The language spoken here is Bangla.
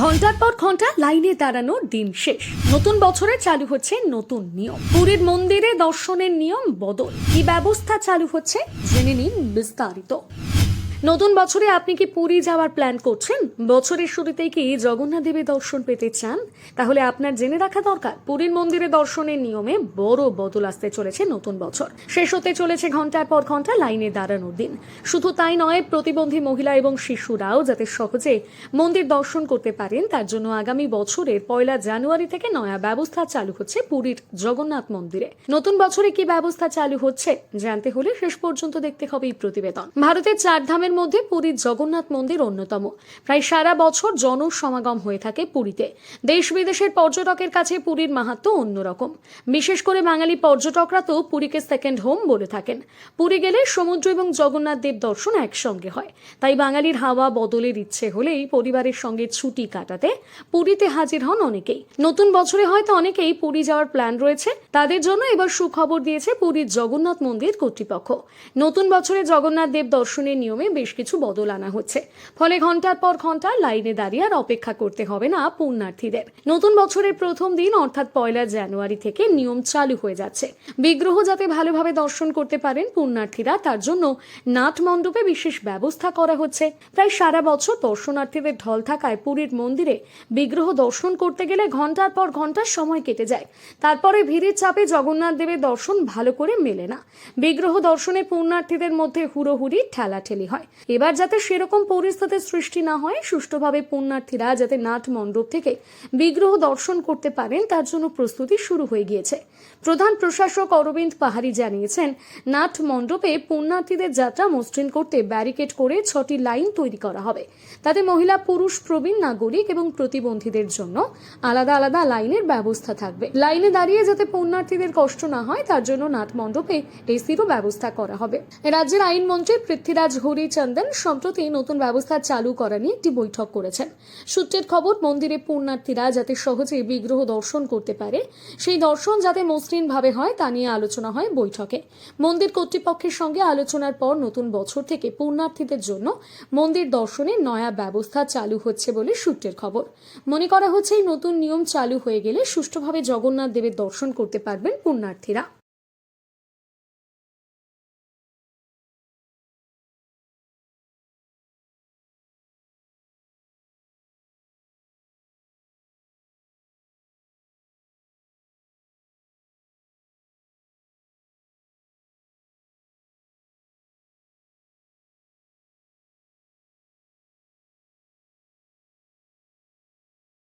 ঘন্টার পর ঘন্টা লাইনে দাঁড়ানোর দিন শেষ। নতুন বছরে চালু হচ্ছে নতুন নিয়ম। পুরীর মন্দিরে দর্শনের নিয়ম বদল। কি ব্যবস্থা চালু হচ্ছে জেনে নিন বিস্তারিত। নতুন বছরে আপনি কি পুরী যাওয়ার প্ল্যান করছেন? বছরের শুরুতেই কি জগন্নাথ দেবের দর্শন পেতে চান? তাহলে আপনার জেনে রাখা দরকার, পুরীর মন্দিরে দর্শনের নিয়মে বড় বদল আসতে চলেছে নতুন বছর। শেষ হতে চলেছে ঘন্টার পর ঘন্টা লাইনে দাঁড়ানোর দিন। শুধু তাই নয়, প্রতিবন্ধী মহিলা এবং শিশুরাও যাতে সহজে মন্দির দর্শন করতে পারেন, তার জন্য আগামী বছরের 1 জানুয়ারি থেকে নয়া ব্যবস্থা চালু হচ্ছে পুরীর জগন্নাথ মন্দিরে। নতুন বছরে কি ব্যবস্থা চালু হচ্ছে জানতে হলে শেষ পর্যন্ত দেখতে হবে এই প্রতিবেদন। ভারতের 4 ধামের মধ্যে পুরীর জগন্নাথ মন্দির অন্যতম। প্রায় সারা বছর জনসমাগম হয়ে থাকে পুরীতে। দেশ বিদেশের পর্যটকের কাছে পুরীর মাহাত্ম্য অন্যরকম। বিশেষ করে বাঙালি পর্যটকরা তো পুরীকে সেকেন্ড হোম বলে থাকেন। পুরী গেলে সমুদ্র এবং জগন্নাথ দেব দর্শন একসঙ্গে হয়। তাই বাঙালির হাওয়া বদলের ইচ্ছে হলেই পরিবারের সঙ্গে ছুটি কাটাতে পুরীতে হাজির হন অনেকেই। নতুন বছরে হয়তো অনেকেই পুরী যাওয়ার প্ল্যান রয়েছে, তাদের জন্য এবার সুখবর দিয়েছে পুরীর জগন্নাথ মন্দির কর্তৃপক্ষ। নতুন বছরে জগন্নাথ দেব দর্শনের নিয়মে বেশ কিছু বদল আনা হচ্ছে। ফলে ঘন্টার পর ঘন্টা লাইনে দাঁড়িয়ে আর অপেক্ষা করতে হবে না পুণ্যার্থীদের। নতুন বছরের প্রথম দিন অর্থাৎ 1 জানুয়ারি থেকে নিয়ম চালু হয়ে যাচ্ছে। বিগ্রহ যাতে ভালোভাবে দর্শন করতে পারেন পুণ্যার্থীরা, তার জন্য নাট মণ্ডপে বিশেষ ব্যবস্থা করা হচ্ছে। প্রায় সারা বছর দর্শনার্থীদের ঢল থাকায় পুরীর মন্দিরে বিগ্রহ দর্শন করতে গেলে ঘন্টার পর ঘন্টা সময় কেটে যায়। তারপরে ভিড়ের চাপে জগন্নাথ দেবের দর্শন ভালো করে মেলে না। বিগ্রহ দর্শনে পুণ্যার্থীদের মধ্যে হুড়োহুড়ি ঠেলাঠেলি হয়। এবার যাতে সেরকম পরিস্থিতির সৃষ্টি না হয়, সুষ্ঠুভাবে পুণ্যার্থীরা যাতে নাট মণ্ডপ থেকে বিগ্রহ দর্শন করতে পারেন, তার জন্য প্রস্তুতি শুরু হয়ে গিয়েছে। প্রধান প্রশাসক অরবিন্দ পাহাড়ি জানিয়েছেন, নাট মণ্ডপে পুণ্যার্থীদের যাত্রা মসৃণ করতে ব্যারিকেড করে 6টি লাইন তৈরি করা হবে। তাতে মহিলা, পুরুষ, প্রবীণ নাগরিক এবং প্রতিবন্ধীদের জন্য আলাদা আলাদা লাইনের ব্যবস্থা থাকবে। লাইনে দাঁড়িয়ে যাতে পুণ্যার্থীদের কষ্ট না হয়, তার জন্য নাট মণ্ডপে এসিরও ব্যবস্থা করা হবে। রাজ্যের আইনমন্ত্রী পৃথ্বীরাজ হরিচন্দন সম্প্রতি নতুন ব্যবস্থা চালু করা নিয়ে একটি বৈঠক করেছেন। সূত্রের খবর, মন্দিরে পুণ্যার্থীরা যাতে সহজে বিগ্রহ দর্শন করতে পারে, সেই দর্শন যাতে মসৃণভাবে হয়, তা নিয়ে আলোচনা হয় বৈঠকে। মন্দির কর্তৃপক্ষের সঙ্গে আলোচনার পর নতুন বছর থেকে পুণ্যার্থীদের জন্য মন্দির দর্শনের নয়া ব্যবস্থা চালু হচ্ছে বলে সূত্রের খবর। মনে করা হচ্ছে এই নতুন নিয়ম চালু হয়ে গেলে সুষ্ঠুভাবে জগন্নাথ দেবের দর্শন করতে পারবেন পুণ্যার্থীরা।